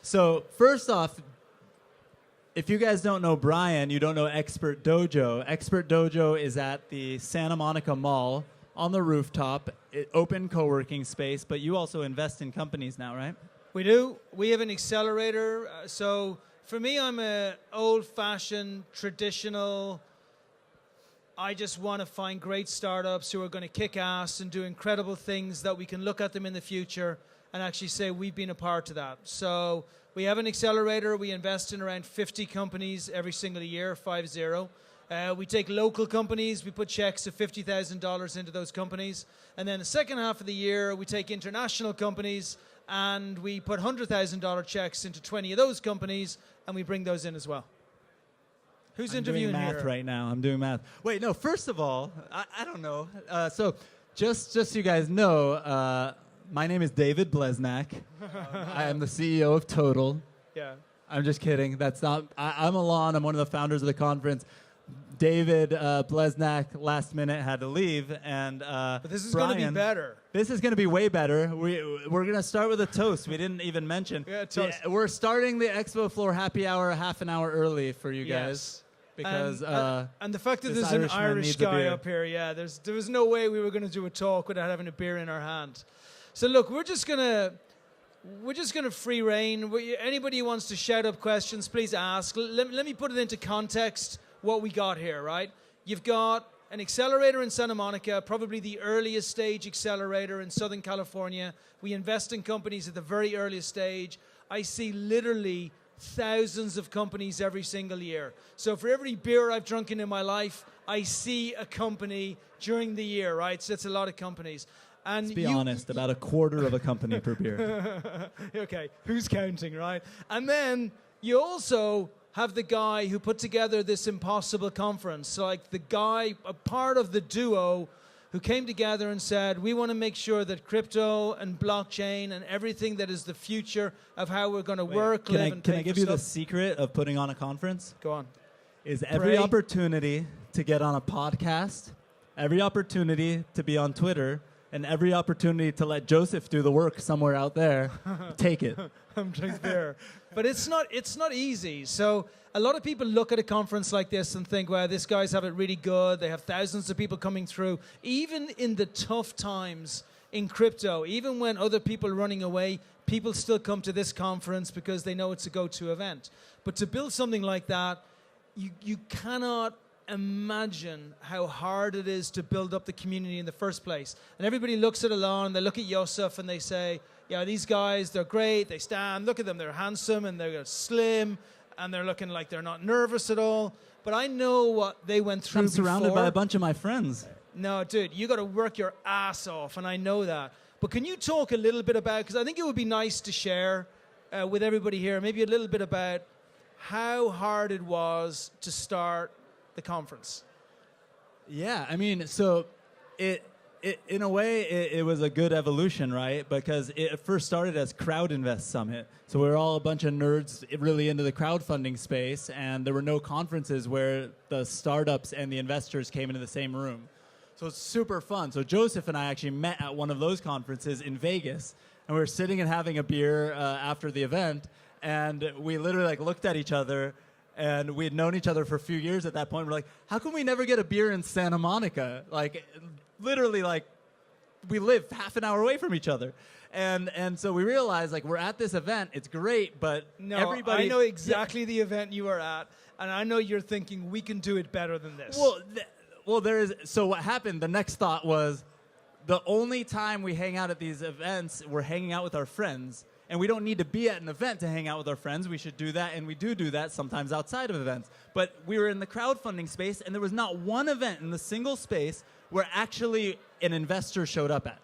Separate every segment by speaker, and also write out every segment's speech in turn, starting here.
Speaker 1: So first off, if you guys don't know Brian, you don't know Expert Dojo. Expert Dojo is at the Santa Monica Mall on the rooftop, open co-working space, but you also invest in companies now, right?
Speaker 2: We do. We have an accelerator. So for me, I'm a old-fashioned, traditional, I just want to find great startups who are going to kick ass and do incredible things that we can look at them in the future and actually say we've been a part of that. So we have an accelerator. We invest in around 50 companies every single year, 50. We take local companies. We put checks of $50,000 into those companies. And then the second half of the year, we take international companies and we put $100,000 checks into 20 of those companies and we bring those in as well. Who's interviewing
Speaker 1: here? I'm doing math right now. I'm doing math. Wait, no, first of all, I don't know. So just so you guys know, my name is David Blesnak. I am the CEO of Total.
Speaker 2: Yeah.
Speaker 1: I'm just kidding. That's not. I'm Alon. I'm one of the founders of the conference. David Blesnak last minute had to leave, and
Speaker 2: but this is going to be better.
Speaker 1: This is going to be way better. We're going to start with a toast. We didn't even mention.
Speaker 2: Yeah, toast.
Speaker 1: We're starting the Expo Floor happy hour half an hour early for you guys. Because
Speaker 2: and the fact that there's an Irish guy up here, there was no way we were going to do a talk without having a beer in our hand. So look, we're just gonna free reign. Anybody who wants to shout up questions, please ask. Let me put it into context. What we got here, right? You've got an accelerator in Santa Monica, probably the earliest stage accelerator in Southern California. We invest in companies at the very earliest stage. I see literally thousands of companies every single year. So for every beer I've drunken in my life, I see a company during the year, right? So that's a lot of companies. And
Speaker 1: let's be honest, about a quarter of a company per beer.
Speaker 2: Okay, who's counting, right? And then you also have the guy who put together this impossible conference. So like the guy, a part of the duo who came together and said, we want to make sure that crypto and blockchain and everything that is the future of how we're going to work, live, and
Speaker 1: Can I give you the secret of putting on a conference?
Speaker 2: Go on.
Speaker 1: Is every opportunity to get on a podcast, every opportunity to be on Twitter, and every opportunity to let Joseph do the work somewhere out there, take it.
Speaker 2: I'm right there. But it's not easy. So a lot of people look at a conference like this and think, well, these guys have it really good. They have thousands of people coming through. Even in the tough times in crypto, even when other people are running away, people still come to this conference because they know it's a go-to event. But to build something like that, you cannot imagine how hard it is to build up the community in the first place. And everybody looks at Alon, they look at Yosef, and they say, yeah, these guys, they're great, they stand, look at them, they're handsome, and they're slim, and they're looking like they're not nervous at all. But I know what they went through
Speaker 1: I'm surrounded by a bunch of my friends.
Speaker 2: No, dude, you got to work your ass off, and I know that. But can you talk a little bit about, because I think it would be nice to share with everybody here, maybe a little bit about how hard it was to start the conference.
Speaker 1: Yeah, I mean, so it in a way it was a good evolution, right? Because it first started as Crowd Invest Summit. So we were all a bunch of nerds really into the crowdfunding space, and there were no conferences where the startups and the investors came into the same room. So it's super fun. So Joseph and I actually met at one of those conferences in Vegas, and we were sitting and having a beer after the event, and we literally looked at each other. And we had known each other for a few years at that point. We're like, how come we never get a beer in Santa Monica? Literally, we live half an hour away from each other. And so we realized, we're at this event. It's great, but everybody...
Speaker 2: I know exactly the event you are at, and I know you're thinking, we can do it better than this.
Speaker 1: Well, there is... So what happened, the next thought was, the only time we hang out at these events, we're hanging out with our friends. And we don't need to be at an event to hang out with our friends. We should do that, and we do that sometimes outside of events. But we were in the crowdfunding space, and there was not one event in the single space where actually an investor showed up at.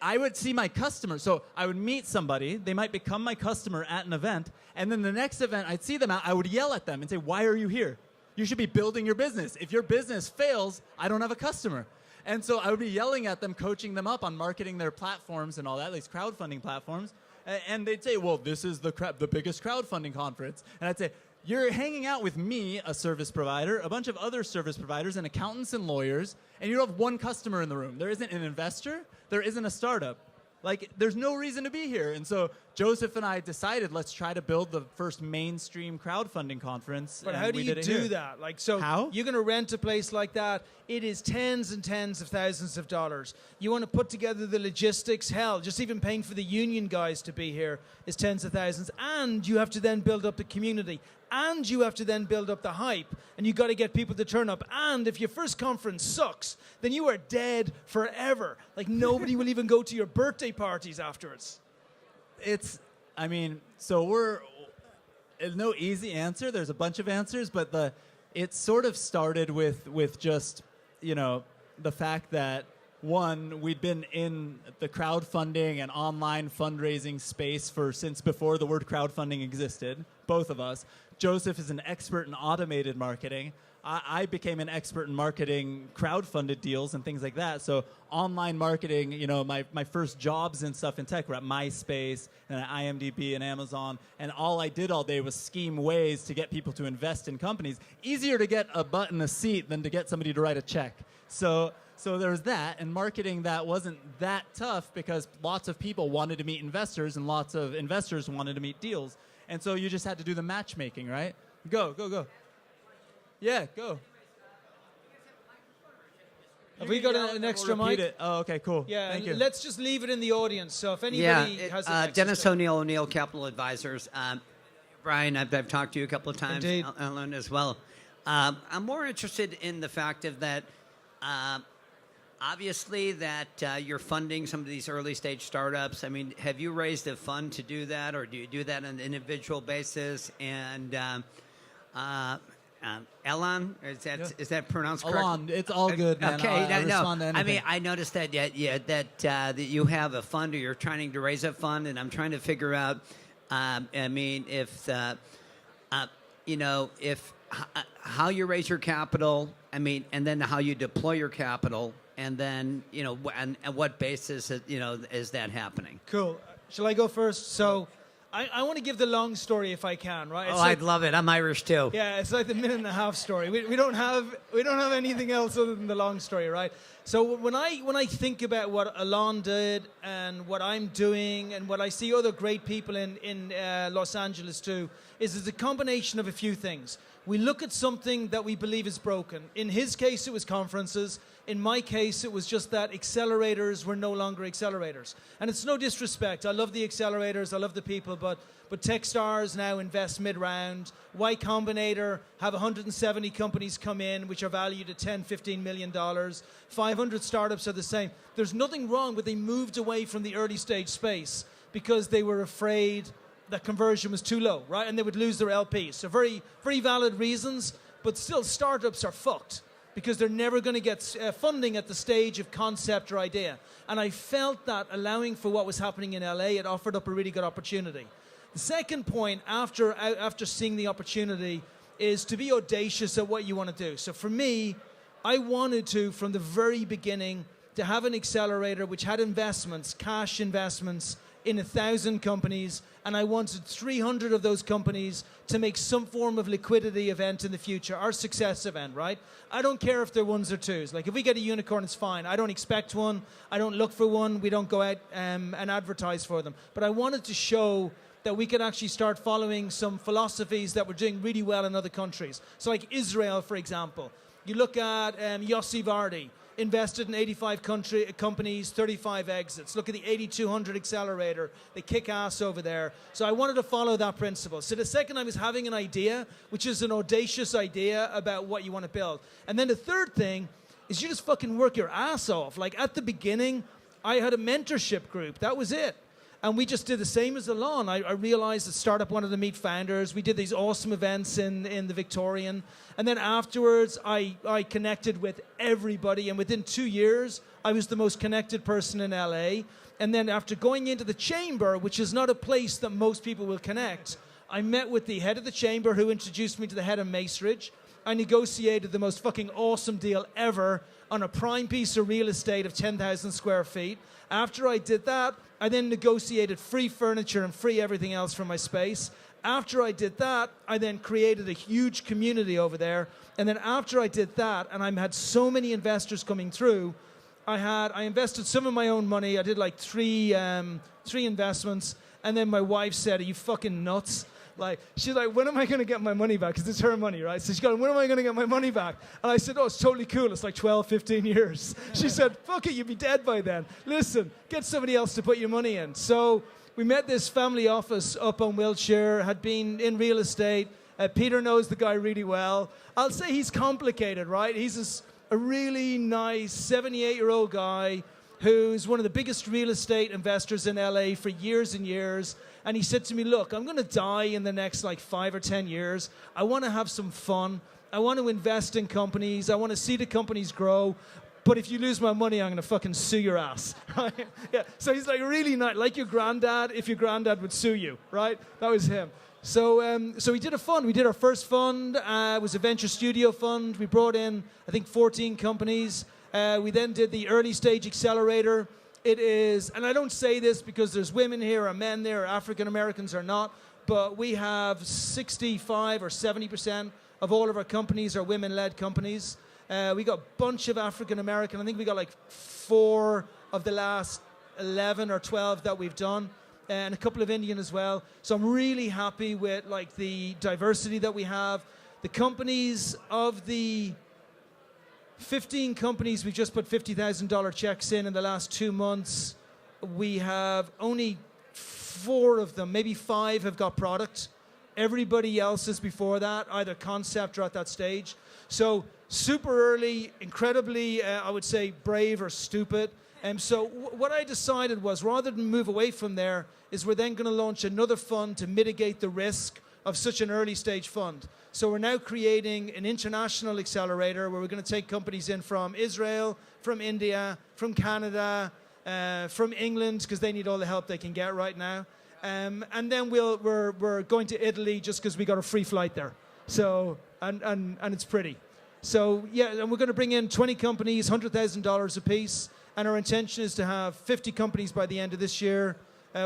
Speaker 1: I would see my customer. So I would meet somebody. They might become my customer at an event. And then the next event, I'd see them out. I would yell at them and say, why are you here? You should be building your business. If your business fails, I don't have a customer. And so I would be yelling at them, coaching them up on marketing their platforms and all that, these crowdfunding platforms. And they'd say, well, this is the biggest crowdfunding conference. And I'd say, you're hanging out with me, a service provider, a bunch of other service providers, and accountants and lawyers, and you have one customer in the room. There isn't an investor. There isn't a startup. Like, there's no reason to be here. And so Joseph and I decided, let's try to build the first mainstream crowdfunding conference.
Speaker 2: But how do you do that? Like, so
Speaker 1: how?
Speaker 2: You're going to rent a place like that. It is tens and tens of thousands of dollars. You want to put together the logistics. Hell, just even paying for the union guys to be here is tens of thousands. And you have to then build up the community. And you have to then build up the hype. And you got to get people to turn up. And if your first conference sucks, then you are dead forever. Like, nobody will even go to your birthday parties afterwards.
Speaker 1: It's no easy answer. There's a bunch of answers, but it sort of started with just, the fact that, one, we'd been in the crowdfunding and online fundraising space since before the word crowdfunding existed, both of us. Joseph is an expert in automated marketing. I became an expert in marketing crowdfunded deals and things like that. So online marketing, my first jobs and stuff in tech were at MySpace and at IMDb and Amazon. And all I did all day was scheme ways to get people to invest in companies. Easier to get a butt in a seat than to get somebody to write a check. So there was that. And marketing that wasn't that tough because lots of people wanted to meet investors and lots of investors wanted to meet deals. And so you just had to do the matchmaking, right? Go. Yeah, go.
Speaker 2: Have we got an extra mic?
Speaker 1: It. Oh, okay, cool.
Speaker 2: Yeah,
Speaker 1: thank you.
Speaker 2: Let's just leave it in the audience. So if anybody has an
Speaker 3: Dennis O'Neill Capital Advisors. Brian, I've talked to you a couple of times.
Speaker 2: Indeed.
Speaker 3: Alon as well. I'm more interested in the fact of that. Obviously, that you're funding some of these early stage startups. I mean, have you raised a fund to do that, or do you do that on an individual basis? And Alon, is that pronounced correct?
Speaker 1: Alon, it's all good, man.
Speaker 3: Okay,
Speaker 1: no.
Speaker 3: I mean, I noticed that that you have a fund, or you're trying to raise a fund, and I'm trying to figure out. If how you raise your capital. I mean, and then how you deploy your capital, and then and what basis is that happening?
Speaker 2: Cool. Shall I go first? So, I want to give the long story if I can, right?
Speaker 3: It's I'd love it. I'm Irish too.
Speaker 2: Yeah, it's like the minute and a half story. We don't have anything else other than the long story, right? So when I think about what Alon did and what I'm doing and what I see other great people in Los Angeles do, is it's a combination of a few things. We look at something that we believe is broken. In his case, it was conferences. In my case, it was just that accelerators were no longer accelerators. And it's no disrespect. I love the accelerators. I love the people. But Techstars now invest mid-round. Y Combinator have 170 companies come in, which are valued at $10, $15 million. 500 startups are the same. There's nothing wrong, but they moved away from the early stage space because they were afraid that conversion was too low, right? And they would lose their LPs. So very, very valid reasons, but still startups are fucked because they're never going to get funding at the stage of concept or idea. And I felt that allowing for what was happening in LA, it offered up a really good opportunity. The second point, after seeing the opportunity, is to be audacious at what you want to do. So for me, I wanted to, from the very beginning, to have an accelerator which had investments, cash investments, in 1,000 companies, and I wanted 300 of those companies to make some form of liquidity event in the future, our success event, right? I don't care if they're ones or twos. Like, if we get a unicorn, it's fine. I don't expect one. I don't look for one. We don't go out and advertise for them. But I wanted to show that we could actually start following some philosophies that were doing really well in other countries. So like Israel, for example. You look at Yossi Vardi, invested in 85 companies, 35 exits. Look at the 8200 accelerator. They kick ass over there. So I wanted to follow that principle. So the second I was having an idea, which is an audacious idea about what you want to build. And then the third thing is you just fucking work your ass off. Like at the beginning, I had a mentorship group. That was it. And we just did the same as Alon. I realized that startup wanted to meet founders. We did these awesome events in the Victorian. And then afterwards, I connected with everybody. And within 2 years, I was the most connected person in LA. And then after going into the chamber, which is not a place that most people will connect, I met with the head of the chamber who introduced me to the head of Maceridge. I negotiated the most fucking awesome deal ever on a prime piece of real estate of 10,000 square feet. After I did that, I then negotiated free furniture and free everything else for my space. After I did that, I then created a huge community over there. And then after I did that, and I had so many investors coming through, I invested some of my own money. I did like three investments, and then my wife said, "Are you fucking nuts?" Like, she's like, "When am I going to get my money back?" Because it's her money, right? So she's going, "When am I going to get my money back?" And I said, "Oh, it's totally cool. It's like 12, 15 years." She said, "Fuck it, you'll be dead by then. Listen, get somebody else to put your money in." So we met this family office up on Wiltshire, had been in real estate. Peter knows the guy really well. I'll say he's complicated, right? He's a really nice 78-year-old guy who's one of the biggest real estate investors in LA for years and years. And he said to me, "Look, I'm going to die in the next like 5 or 10 years. I want to have some fun. I want to invest in companies. I want to see the companies grow. But if you lose my money, I'm going to fucking sue your ass." Right? Yeah. So he's like really nice, like your granddad, if your granddad would sue you, right? That was him. So we did a fund. We did our first fund. It was a venture studio fund. We brought in, I think, 14 companies. We then did the early stage accelerator. It is, and I don't say this because there's women here or men there or African Americans or not, but we have 65 or 70% of all of our companies are women-led companies. We got a bunch of African American. I think we got like 4 of the last 11 or 12 that we've done, and a couple of Indian as well. So I'm really happy with like the diversity that we have. The companies of the 15 companies, we've just put $50,000 checks in the last 2 months. We have only 4 of them, maybe 5 have got product. Everybody else is before that, either concept or at that stage. So super early, incredibly, I would say, brave or stupid. And so what I decided was, rather than move away from there, is we're then going to launch another fund to mitigate the risk of such an early stage fund. So we're now creating an international accelerator where we're going to take companies in from Israel, from India, from Canada, from England, because they need all the help they can get right now. And then we're going to Italy just because we got a free flight there. So and it's pretty. So yeah, and we're going to bring in 20 companies, $100,000 a piece, and our intention is to have 50 companies by the end of this year.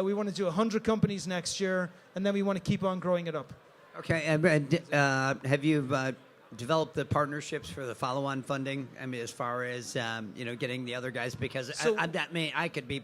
Speaker 2: We want to do 100 companies next year, and then we want to keep on growing it up.
Speaker 3: Okay, and have you developed the partnerships for the follow-on funding? I mean, as far as getting the other guys, because I could be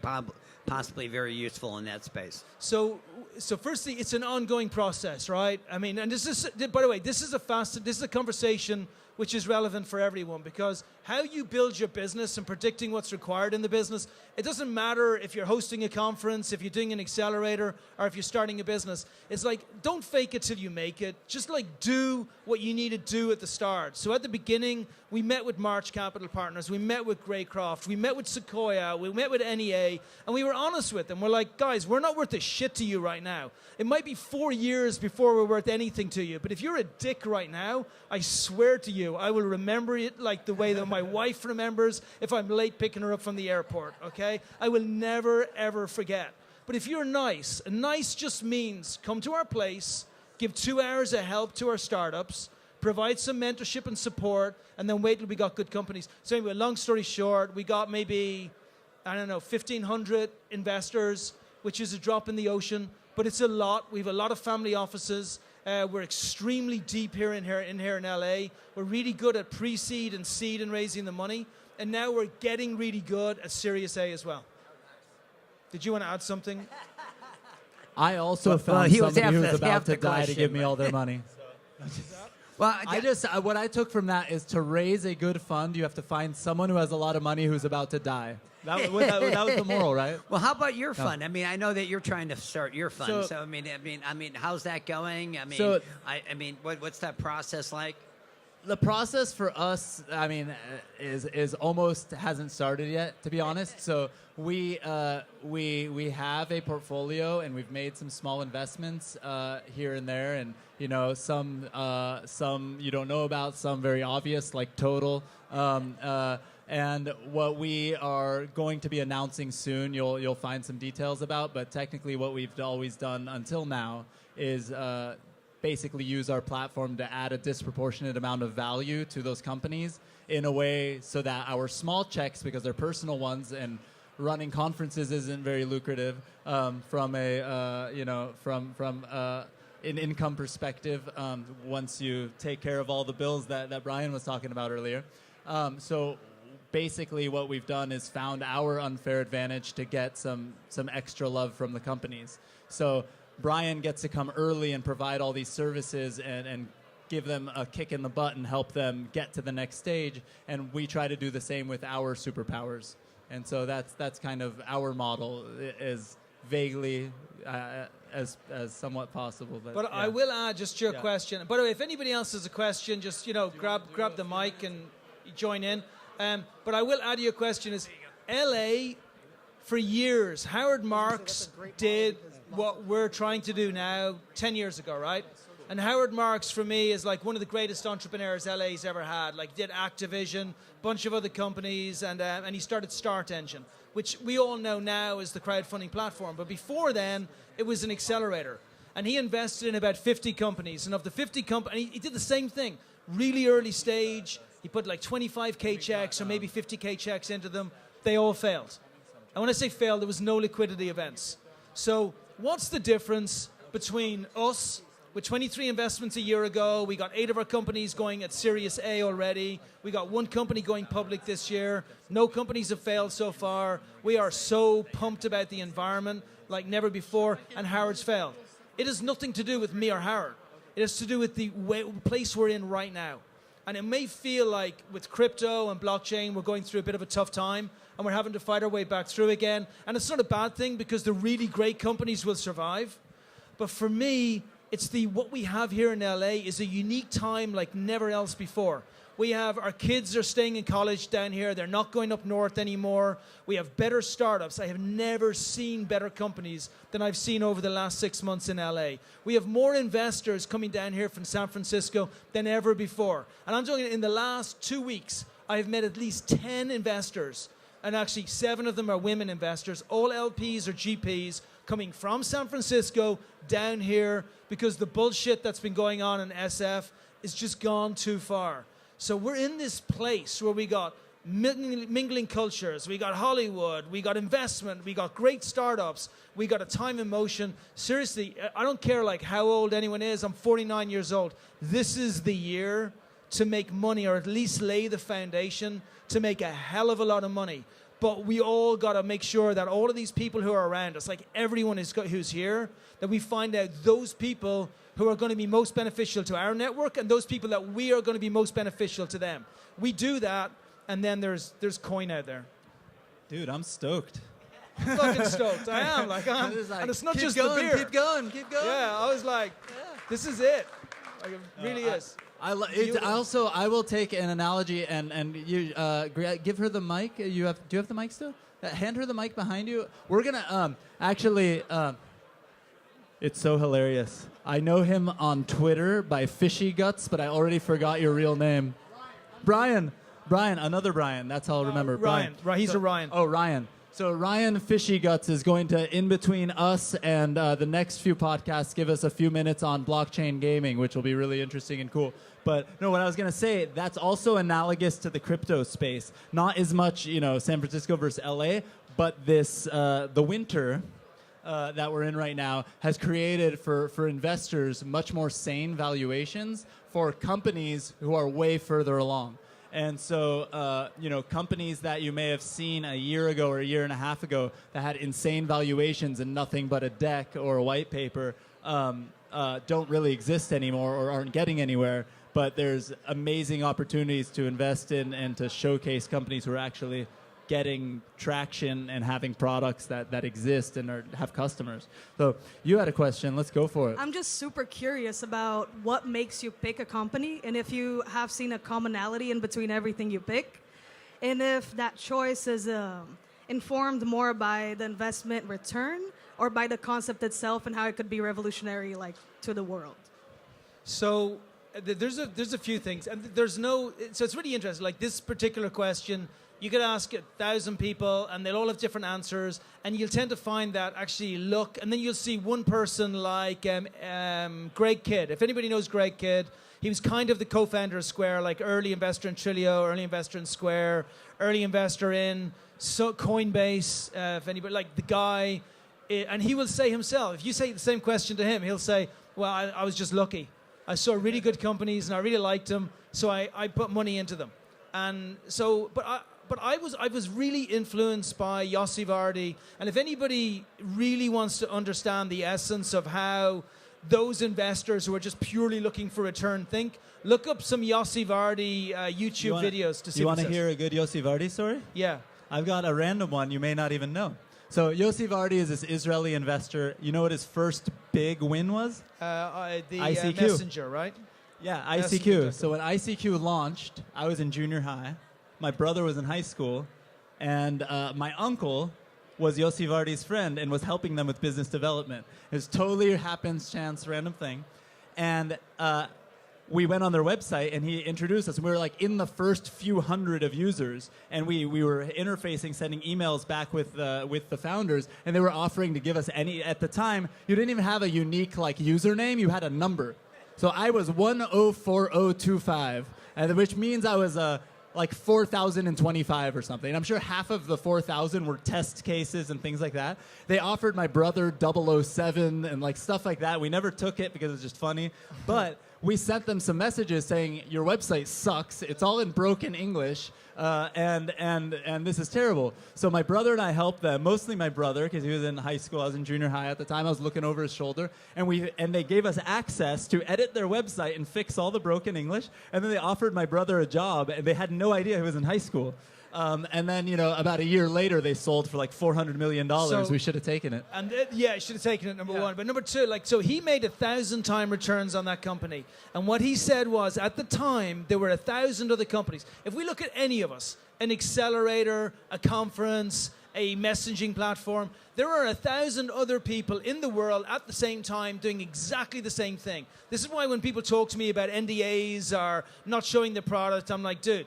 Speaker 3: possibly very useful in that space.
Speaker 2: So firstly, it's an ongoing process, right? I mean, and this is, by the way, this is a conversation which is relevant for everyone, because how you build your business and predicting what's required in the business, it doesn't matter if you're hosting a conference, if you're doing an accelerator, or if you're starting a business. It's like, don't fake it till you make it. Just like do what you need to do at the start. So at the beginning, we met with March Capital Partners, we met with Greycroft, we met with Sequoia, we met with NEA, and we were honest with them. We're like, guys, we're not worth a shit to you right now. It might be 4 years before we're worth anything to you, but if you're a dick right now, I swear to you, I will remember it like the way that my wife remembers if I'm late picking her up from the airport, okay? I will never, ever forget. But if you're nice, and nice just means come to our place, give 2 hours of help to our startups, provide some mentorship and support, and then wait till we got good companies. So anyway, long story short, we got maybe, 1,500 investors, which is a drop in the ocean, but it's a lot. We have a lot of family offices. We're extremely deep here in LA. We're really good at pre-seed and seed and raising the money. And now we're getting really good at Series A as well. Did you want to add something?
Speaker 1: I also found somebody who was about to die to give me all their money.
Speaker 3: Well,
Speaker 1: what I took from that is, to raise a good fund, you have to find someone who has a lot of money who's about to die. That was the moral, right?
Speaker 3: Well, how about your fund? I mean, I know that you're trying to start your fund. So I mean, how's that going? I mean, what's that process like?
Speaker 1: The process for us, I mean, is almost hasn't started yet, to be honest. So we have a portfolio, and we've made some small investments here and there, and some you don't know about, some very obvious, like Total. And what we are going to be announcing soon, you'll find some details about. But technically, what we've always done until now is basically use our platform to add a disproportionate amount of value to those companies in a way so that our small checks, because they're personal ones, and running conferences isn't very lucrative from an income perspective once you take care of all the bills that Brian was talking about earlier. So basically what we've done is found our unfair advantage to get some extra love from the companies. So Brian gets to come early and provide all these services and give them a kick in the butt and help them get to the next stage. And we try to do the same with our superpowers. And so that's kind of our model, is vaguely as somewhat possible. But
Speaker 2: yeah. I will add just your question. By the way, if anybody else has a question, just grab the mic and join in. But I will add your question is, LA, for years, Howard Marks did what we're trying to do now 10 years ago, right? And Howard Marks, for me, is like one of the greatest entrepreneurs LA's ever had. Like, did Activision, bunch of other companies, and he started Start Engine, which we all know now is the crowdfunding platform. But before then, it was an accelerator. And he invested in about 50 companies. And of the 50 companies, he did the same thing. Really early stage. He put like 25K checks or maybe 50K checks into them. They all failed. And when I say failed, there was no liquidity events. So what's the difference between us, with 23 investments a year ago, we got 8 of our companies going at Series A already. We got 1 company going public this year. No companies have failed so far. We are so pumped about the environment like never before, and Howard's failed. It has nothing to do with me or Howard. It has to do with the place we're in right now. And it may feel like with crypto and blockchain, we're going through a bit of a tough time, and we're having to fight our way back through again. And it's not a bad thing, because the really great companies will survive. But for me, it's what we have here in LA is a unique time like never else before. We have our kids are staying in college down here. They're not going up north anymore. We have better startups. I have never seen better companies than I've seen over the last 6 months in LA. We have more investors coming down here from San Francisco than ever before. And I'm talking in the last 2 weeks, I have met at least 10 investors. And actually 7 of them are women investors, all LPs or GPs coming from San Francisco down here because the bullshit that's been going on in SF is just gone too far. So we're in this place where we got mingling cultures, we got Hollywood, we got investment, we got great startups, we got a time in motion. Seriously, I don't care like how old anyone is. I'm 49 years old. This is the year to make money, or at least lay the foundation to make a hell of a lot of money. But we all got to make sure that all of these people who are around us, like everyone who's here, that we find out those people who are going to be most beneficial to our network and those people that we are going to be most beneficial to them. We do that, and then there's coin out there.
Speaker 1: Dude, I'm stoked.
Speaker 2: I'm fucking stoked. I am. And it's not just the beer.
Speaker 1: Keep going.
Speaker 2: Yeah, I was like, this is it. Like, it really is.
Speaker 1: I will take an analogy and you give her the mic. Do you have the mic still? Hand her the mic behind you. We're gonna it's so hilarious. I know him on Twitter by Fishy Guts, but I already forgot your real name. Brian, another Brian. That's how I'll remember.
Speaker 2: Ryan. Right, he's a Ryan.
Speaker 1: Oh, Ryan. So Ryan Fishy Guts is going to, in between us and the next few podcasts, give us a few minutes on blockchain gaming, which will be really interesting and cool. But no, what I was going to say, that's also analogous to the crypto space. Not as much, San Francisco versus LA, but this the winter that we're in right now has created for investors much more sane valuations for companies who are way further along. And so, companies that you may have seen a year ago or a year and a half ago that had insane valuations and nothing but a deck or a white paper don't really exist anymore or aren't getting anywhere. But there's amazing opportunities to invest in and to showcase companies who are actually getting traction and having products that exist and have customers. So you had a question. Let's go for it.
Speaker 4: I'm just super curious about what makes you pick a company, and if you have seen a commonality in between everything you pick, and if that choice is informed more by the investment return or by the concept itself and how it could be revolutionary to the world.
Speaker 2: So there's a few things, and so it's really interesting. Like this particular question, you could ask 1,000 people, and they'll all have different answers, and you'll tend to find that actually and then you'll see one person like Greg Kidd. If anybody knows Greg Kidd, he was kind of the co-founder of Square, like early investor in Trilio, early investor in Square, early investor in Coinbase, if anybody, like the guy, and he will say himself, if you say the same question to him, he'll say, well, I was just lucky. I saw really good companies, and I really liked them, so I put money into them. And so, but I was really influenced by Yossi Vardi, and if anybody really wants to understand the essence of how those investors who are just purely looking for return think, look up some Yossi Vardi YouTube videos to see.
Speaker 1: You want to hear a good Yossi Vardi story?
Speaker 2: Yeah.
Speaker 1: I've got a random one you may not even know. So Yossi Vardi is this Israeli investor. You know what his first big win was?
Speaker 2: The
Speaker 1: ICQ.
Speaker 2: Messenger, right?
Speaker 1: Yeah,
Speaker 2: Messenger.
Speaker 1: ICQ. So when ICQ launched, I was in junior high. My brother was in high school. And my uncle was Yossi Vardi's friend and was helping them with business development. It was totally happens, chance, random thing. And we went on their website, and he introduced us. And we were like in the first few hundred of users, and we were interfacing, sending emails back with the founders, and they were offering to give us any. At the time, you didn't even have a unique like username; you had a number. So I was 104025, which means I was like 4,025 or something. And I'm sure half of the 4,000 were test cases and things like that. They offered my brother 007 and like stuff like that. We never took it because it's just funny, but we sent them some messages saying your website sucks. It's all in broken English, and this is terrible. So my brother and I helped them, mostly my brother because he was in high school. I was in junior high at the time. I was looking over his shoulder, and they gave us access to edit their website and fix all the broken English. And then they offered my brother a job, and they had no idea he was in high school. And then, about a year later, they sold for like $400 million.
Speaker 2: So,
Speaker 1: we should have taken it.
Speaker 2: And yeah, should have taken it, number one. But number two, so he made 1,000-time returns on that company. And what he said was, at the time, there were 1,000 other companies. If we look at any of us, an accelerator, a conference, a messaging platform, there are 1,000 other people in the world at the same time doing exactly the same thing. This is why when people talk to me about NDAs or not showing the product, I'm like, dude,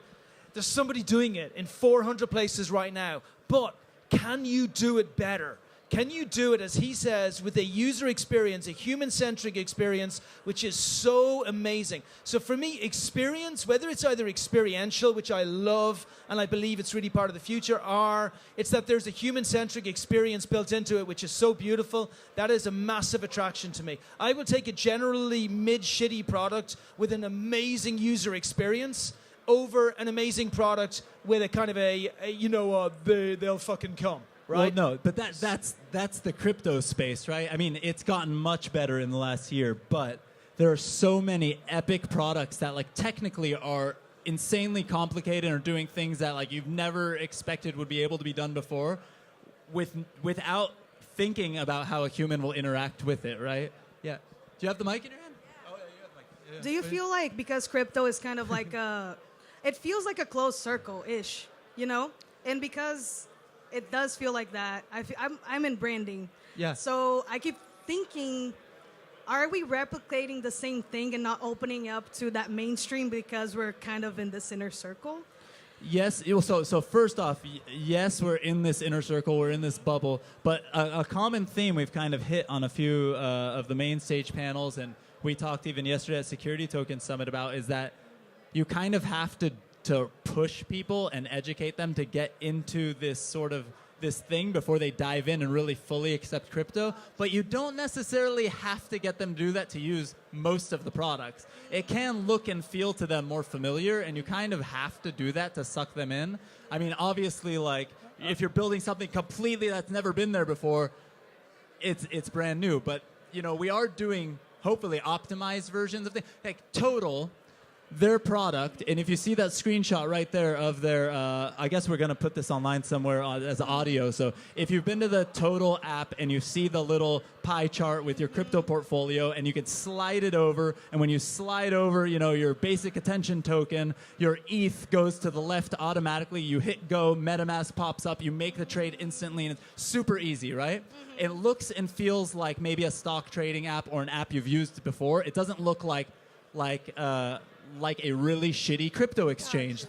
Speaker 2: there's somebody doing it in 400 places right now, but can you do it better? Can you do it, as he says, with a user experience, a human-centric experience, which is so amazing? So for me, experience, whether it's either experiential, which I love, and I believe it's really part of the future, or it's that there's a human-centric experience built into it, which is so beautiful, that is a massive attraction to me. I will take a generally mid-shitty product with an amazing user experience over an amazing product with a kind of they'll fucking come, right?
Speaker 1: Well, no, but that's the crypto space, right? I mean, it's gotten much better in the last year, but there are so many epic products that like technically are insanely complicated and are doing things that like you've never expected would be able to be done before without thinking about how a human will interact with it, right? Yeah. Do you have the mic in your hand? Yeah. Oh, yeah, you have the mic. Yeah.
Speaker 4: Do you feel like, because crypto is kind of like it feels like a closed circle-ish, And because it does feel like that, I'm in branding.
Speaker 1: Yeah.
Speaker 4: So I keep thinking, are we replicating the same thing and not opening up to that mainstream because we're kind of in this inner circle?
Speaker 1: Yes. So first off, yes, we're in this inner circle. We're in this bubble. But a common theme we've kind of hit on a few of the main stage panels, and we talked even yesterday at Security Token Summit about, is that you kind of have to push people and educate them to get into this thing before they dive in and really fully accept crypto. But you don't necessarily have to get them to do that to use most of the products. It can look and feel to them more familiar, and you kind of have to do that to suck them in. I mean, obviously, like, if you're building something completely that's never been there before, it's brand new. But, we are doing, hopefully, optimized versions of things. Like, Total, their product, and if you see that screenshot right there of their, I guess we're going to put this online somewhere as audio, so if you've been to the Total app and you see the little pie chart with your crypto portfolio, and you can slide it over, and when you slide over, your basic attention token, your ETH goes to the left automatically, you hit go, MetaMask pops up, you make the trade instantly, and it's super easy, right? Mm-hmm. It looks and feels like maybe a stock trading app or an app you've used before. It doesn't look like a really shitty crypto exchange,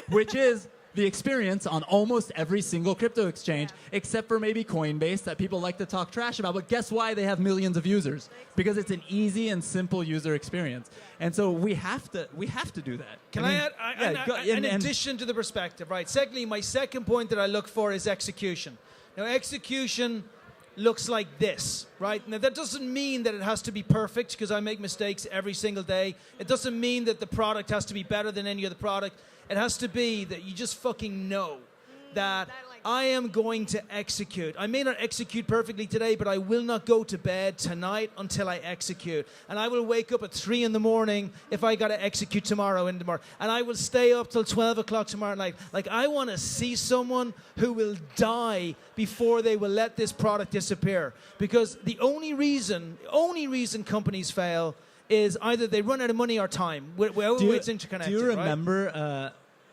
Speaker 1: which is the experience on almost every single crypto exchange, except for maybe Coinbase that people like to talk trash about. But guess why they have millions of users? Because it's an easy and simple user experience. And so we have to do that.
Speaker 2: Can I add, in addition to the perspective, right? Secondly, my second point that I look for is execution. Now, execution looks like this, right? Now, that doesn't mean that it has to be perfect, because I make mistakes every single day. It doesn't mean that the product has to be better than any other product. It has to be that you just fucking know that I am going to execute. I may not execute perfectly today, but I will not go to bed tonight until I execute. And I will wake up at 3 in the morning if I got to execute tomorrow in the morning. And I will stay up till 12 o'clock tomorrow night. Like, I want to see someone who will die before they will let this product disappear. Because the only reason companies fail is either they run out of money or time. It's interconnected.
Speaker 1: Do you remember...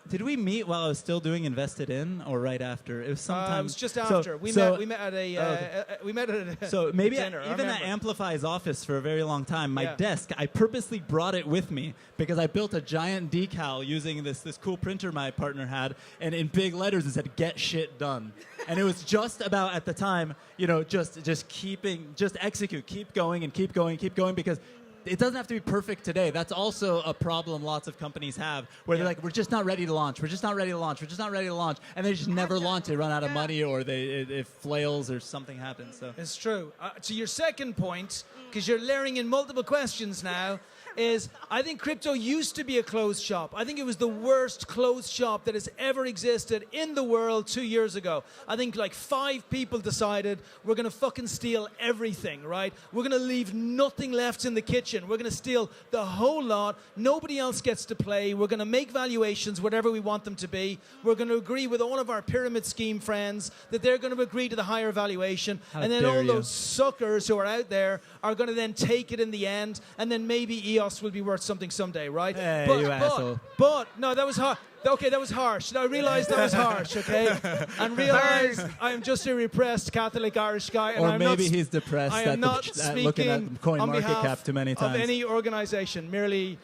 Speaker 1: did we meet while I was still doing Invested In, or right after? It was sometime.
Speaker 2: It was just after. We met at a
Speaker 1: So maybe
Speaker 2: dinner.
Speaker 1: Even at Amplify's office for a very long time, my
Speaker 2: Yeah.
Speaker 1: desk, I purposely brought it with me because I built a giant decal using this cool printer my partner had, and in big letters it said "Get shit done." And it was just about at the time, just execute, keep going and keep going because it doesn't have to be perfect today. That's also a problem lots of companies have, where they're like, we're just not ready to launch. We're just not ready to launch. We're just not ready to launch. And they just never launch. They run out of money, or it flails, or something happens. So
Speaker 2: it's true. To your second point, because you're layering in multiple questions now, is I think crypto used to be a closed shop. I think it was the worst closed shop that has ever existed in the world 2 years ago. I think like 5 people decided we're going to fucking steal everything, right? We're going to leave nothing left in the kitchen. We're going to steal the whole lot. Nobody else gets to play. We're going to make valuations whatever we want them to be. We're going to agree with all of our pyramid scheme friends that they're going to agree to the higher valuation.
Speaker 1: How
Speaker 2: and then
Speaker 1: dare
Speaker 2: all
Speaker 1: you.
Speaker 2: those suckers who are out there are going to then take it in the end, and then maybe EOS will be worth something someday, right?
Speaker 1: Hey,
Speaker 2: but,
Speaker 1: you asshole.
Speaker 2: But, no, that was hard. Okay, that was harsh. I realized that was harsh, okay? And realized I am just a repressed Catholic Irish guy. And
Speaker 1: or
Speaker 2: I'm
Speaker 1: maybe
Speaker 2: not,
Speaker 1: he's depressed
Speaker 2: I am not
Speaker 1: at looking at
Speaker 2: speaking
Speaker 1: the coin
Speaker 2: on
Speaker 1: market
Speaker 2: behalf
Speaker 1: cap too many times.
Speaker 2: of any organization, merely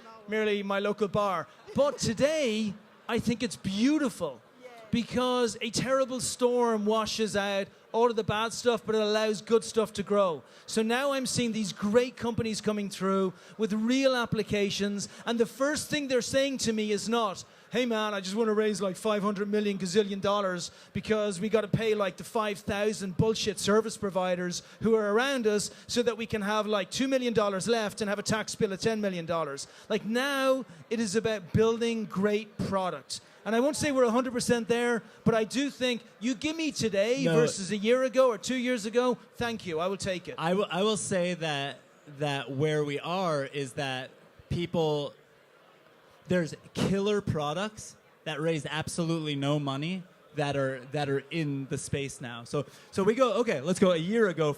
Speaker 2: my local bar. But today, I think it's beautiful because a terrible storm washes out all of the bad stuff, but it allows good stuff to grow. So now I'm seeing these great companies coming through with real applications, and the first thing they're saying to me is not, hey man, I just want to raise like $500 million gazillion dollars because we got to pay like the 5,000 bullshit service providers who are around us so that we can have like $2 million left and have a tax bill of $10 million. Like now it is about building great product. And I won't say we're 100% there, but I do think you give me today versus a year ago or 2 years ago, thank you, I will take it.
Speaker 1: I will say that where we are is that people, there's killer products that raise absolutely no money that are in the space now. So we go, okay, let's go a year ago.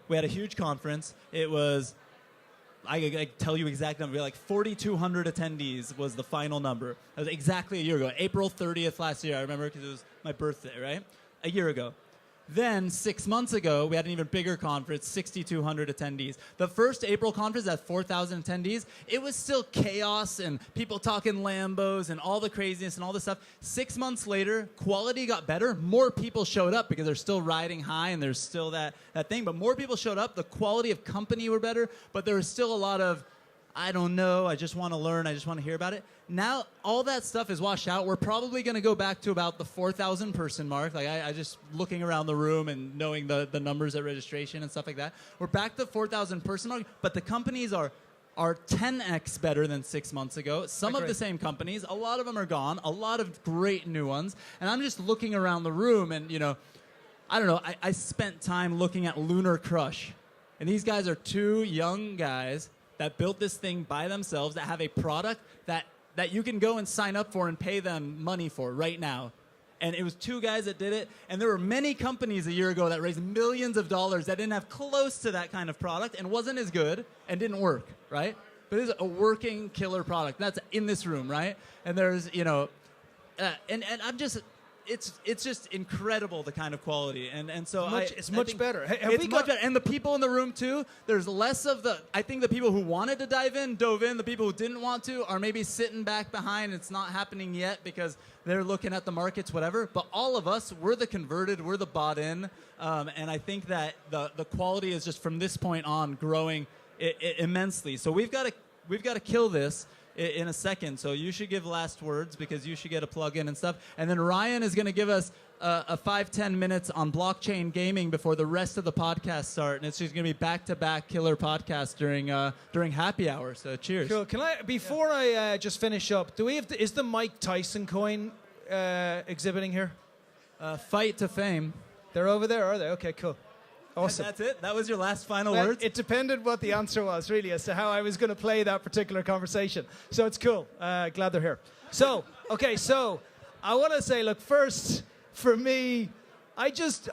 Speaker 1: We had a huge conference. It was, I tell you exact number, like 4,200 attendees was the final number. That was exactly a year ago, April 30th last year. I remember because it was my birthday, right? A year ago. Then 6 months ago, we had an even bigger conference, 6,200 attendees. The first April conference had 4,000 attendees. It was still chaos and people talking Lambos and all the craziness and all this stuff. 6 months later, quality got better. More people showed up because they're still riding high and there's still that thing. But more people showed up. The quality of company were better, but there was still a lot of, I don't know, I just want to learn, I just want to hear about it. Now, all that stuff is washed out. We're probably going to go back to about the 4,000 person mark. Like, I just looking around the room and knowing the numbers at registration and stuff like that. We're back to 4,000 person mark, but the companies are 10x better than 6 months ago. Some of the same companies, a lot of them are gone, a lot of great new ones. And I'm just looking around the room and, I don't know, I spent time looking at Lunar Crush. And these guys are 2 young guys that built this thing by themselves, that have a product that you can go and sign up for and pay them money for right now. And it was 2 guys that did it. And there were many companies a year ago that raised millions of dollars that didn't have close to that kind of product and wasn't as good and didn't work, right? But it's a working killer product. That's in this room, right? And there's, and I'm just... It's just incredible, the kind of quality, and so
Speaker 2: it's much better.
Speaker 1: It's much better, and the people in the room too. There's less of the. I think the people who wanted to dove in. The people who didn't want to are maybe sitting back behind. It's not happening yet because they're looking at the markets, whatever. But all of us, we're the converted, we're the bought in, and I think that the quality is just from this point on growing immensely. So we've got to kill this in a second, so you should give last words because you should get a plug-in and stuff. And then Ryan is going to give us a 5-10 minutes on blockchain gaming before the rest of the podcast start, and it's just going to be back-to-back killer podcasts during happy hour. So cheers.
Speaker 2: Cool. Can I, before I just finish up, do we have is the Mike Tyson coin exhibiting here?
Speaker 1: Fight to fame.
Speaker 2: They're over there, are they? Okay, cool. Awesome.
Speaker 1: That's it? That was your last final
Speaker 2: Well,
Speaker 1: words?
Speaker 2: it depended what the answer was, really, as to how I was going to play that particular conversation. So it's cool. Glad they're here. So, okay, so I want to say, look, first, for me, I just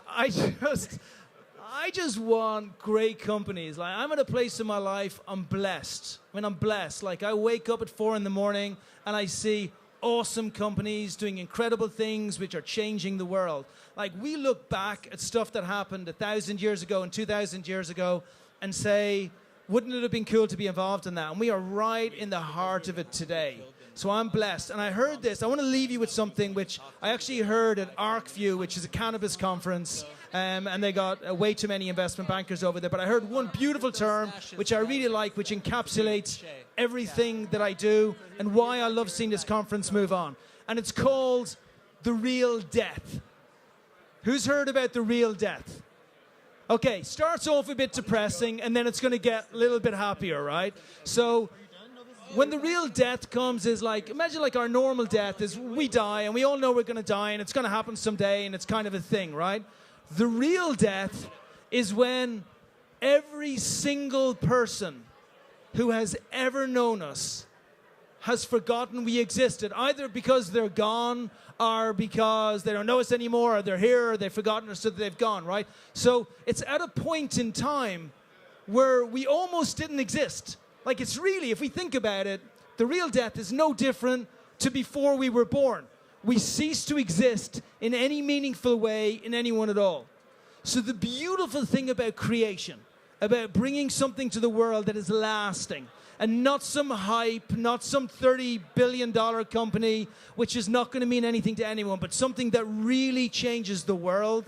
Speaker 2: want great companies. Like, I'm at a place in my life, I'm blessed. I mean, I'm blessed. Like, I wake up at 4 in the morning and I see awesome companies doing incredible things which are changing the world. Like, we look back at stuff that happened 1,000 years ago and 2,000 years ago and say, wouldn't it have been cool to be involved in that? And we are right in the heart of it today. So I'm blessed. And I heard this. I want to leave you with something which I actually heard at ArcView, which is a cannabis conference. And they got way too many investment bankers over there. But I heard one beautiful term, which I really like, which encapsulates everything that I do and why I love seeing this conference move on. And it's called the real death. Who's heard about the real death? Okay, starts off a bit depressing, and then it's going to get a little bit happier, right? So when the real death comes is like, imagine like our normal death is we die, and we all know we're going to die, and it's going to happen someday, and it's kind of a thing, right? The real death is when every single person who has ever known us has forgotten we existed, either because they're gone or because they don't know us anymore, or they're here, or they've forgotten us so that they've gone, right? So it's at a point in time where we almost didn't exist. Like, it's really, if we think about it, the real death is no different to before we were born. We cease to exist in any meaningful way in anyone at all. So the beautiful thing about creation, about bringing something to the world that is lasting, and not some hype, not some $30 billion company, which is not going to mean anything to anyone, but something that really changes the world,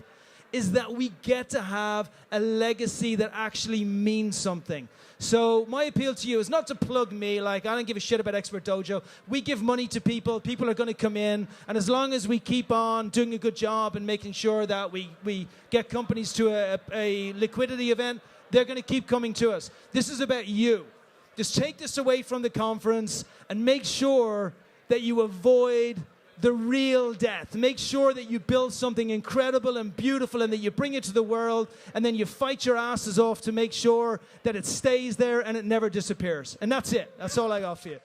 Speaker 2: is that we get to have a legacy that actually means something. So my appeal to you is not to plug me, like I don't give a shit about Expert Dojo. We give money to people, people are going to come in, and as long as we keep on doing a good job and making sure that we get companies to a liquidity event, they're going to keep coming to us. This is about you. Just take this away from the conference and make sure that you avoid the real death. Make sure that you build something incredible and beautiful and that you bring it to the world, and then you fight your asses off to make sure that it stays there and it never disappears. And that's it. That's all I got for you.